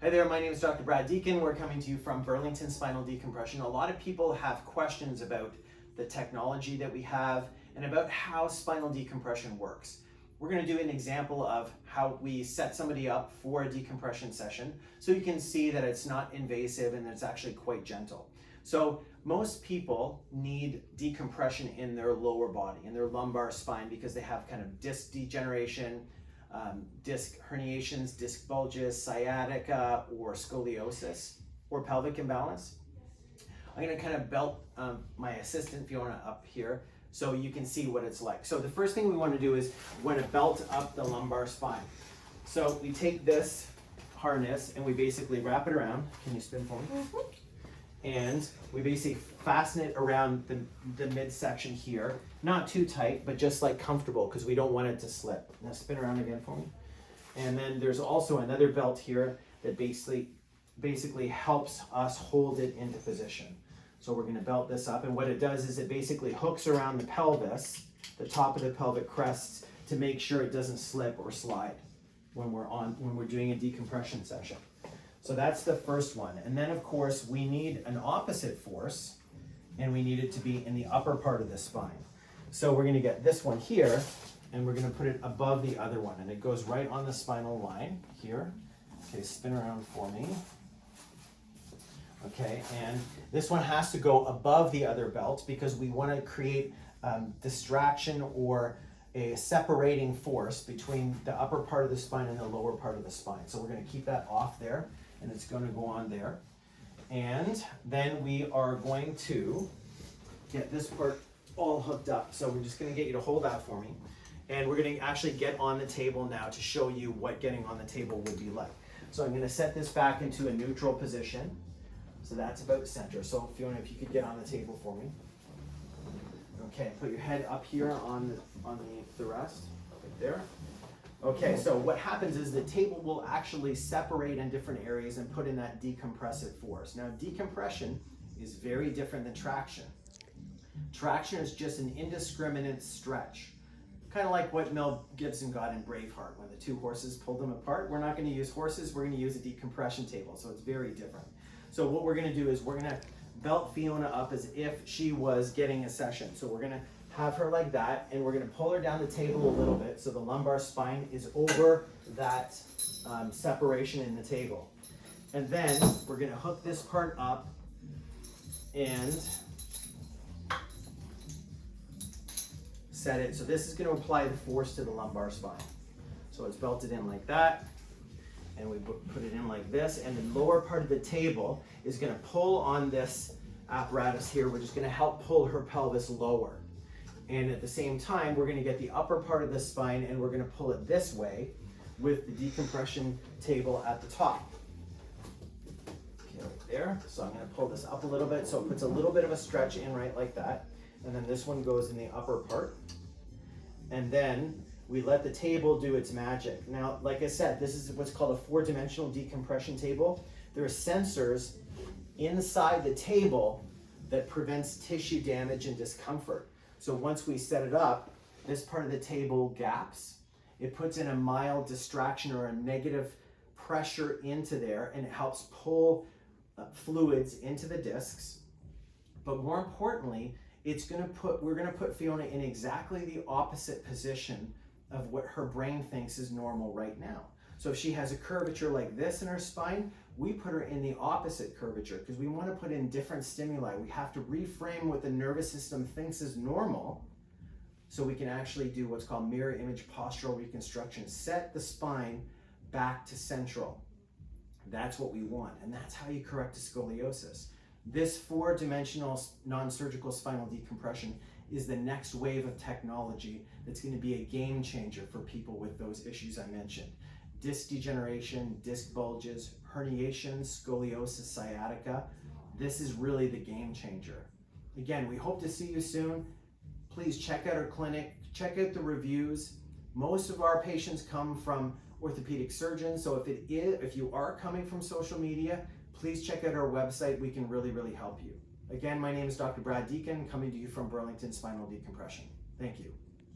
Hi there, my name is Dr. Brad Deacon. We're coming to you from Burlington Spinal Decompression. A lot of people have questions about the technology that we have and about how spinal decompression works. We're going to do an example of how we set somebody up for a decompression session so you can see that it's not invasive and it's actually quite gentle. So most people need decompression in their lower body, in their lumbar spine, because they have kind of disc degeneration, disc herniations, disc bulges, sciatica, or scoliosis, or pelvic imbalance. I'm going to kind of belt my assistant Fiona up here so you can see what it's like. So the first thing we want to do is we want to belt up the lumbar spine. So we take this harness and we basically wrap it around. Can you spin for me? And we basically fasten it around the midsection here. Not too tight, but just like comfortable because we don't want it to slip. Now spin around again for me. And then there's also another belt here that basically helps us hold it into position. So we're going to belt this up, and what it does is it basically hooks around the pelvis, the top of the pelvic crest, to make sure it doesn't slip or slide when we're doing a decompression session. So that's the first one. And then of course we need an opposite force, and we need it to be in the upper part of the spine. So we're going to get this one here and we're going to put it above the other one, and it goes right on the spinal line here. Okay, spin around for me. Okay, and this one has to go above the other belt because we want to create distraction or a separating force between the upper part of the spine and the lower part of the spine. So we're going to keep that off there, and it's going to go on there. And then we are going to get this part all hooked up. So we're just going to get you to hold that for me. And we're going to actually get on the table now to show you what getting on the table would be like. So I'm going to set this back into a neutral position. So that's about center. So Fiona, if you could get on the table for me. Okay, put your head up here on the rest, right there. Okay, so what happens is the table will actually separate in different areas and put in that decompressive force. Now, decompression is very different than traction. Traction is just an indiscriminate stretch. Kind of like what Mel Gibson got in Braveheart when the two horses pulled them apart. We're not going to use horses, we're going to use a decompression table, so it's very different. So what we're going to do is we're going to belt Fiona up as if she was getting a session. So we're going to have her like that, and we're going to pull her down the table a little bit so the lumbar spine is over that separation in the table. And then we're going to hook this part up and set it. So this is going to apply the force to the lumbar spine. So it's belted in like that. And we put it in like this, and the lower part of the table is going to pull on this apparatus here, which is going to help pull her pelvis lower. And at the same time, we're going to get the upper part of the spine, and we're going to pull it this way with the decompression table at the top. Okay, right there. So I'm going to pull this up a little bit, so it puts a little bit of a stretch in right like that. And then this one goes in the upper part. And then we let the table do its magic. Now, like I said, this is what's called a four-dimensional decompression table. There are sensors inside the table that prevents tissue damage and discomfort. So once we set it up, this part of the table gaps. It puts in a mild distraction or a negative pressure into there, and it helps pull fluids into the discs. But more importantly, we're gonna put Fiona in exactly the opposite position of what her brain thinks is normal right now. So if she has a curvature like this in her spine, we put her in the opposite curvature because we want to put in different stimuli. We have to reframe what the nervous system thinks is normal so we can actually do what's called mirror image postural reconstruction. Set the spine back to central. That's what we want, and that's how you correct a scoliosis. This four-dimensional non-surgical spinal decompression is the next wave of technology that's going to be a game changer for people with those issues I mentioned. Disc degeneration, disc bulges, herniations, scoliosis, sciatica. This is really the game changer. Again, we hope to see you soon. Please check out our clinic, check out the reviews. Most of our patients come from orthopedic surgeons, so if you are coming from social media, please check out our website. We can really, really help you. Again, my name is Dr. Brad Deacon, coming to you from Burlington Spinal Decompression. Thank you.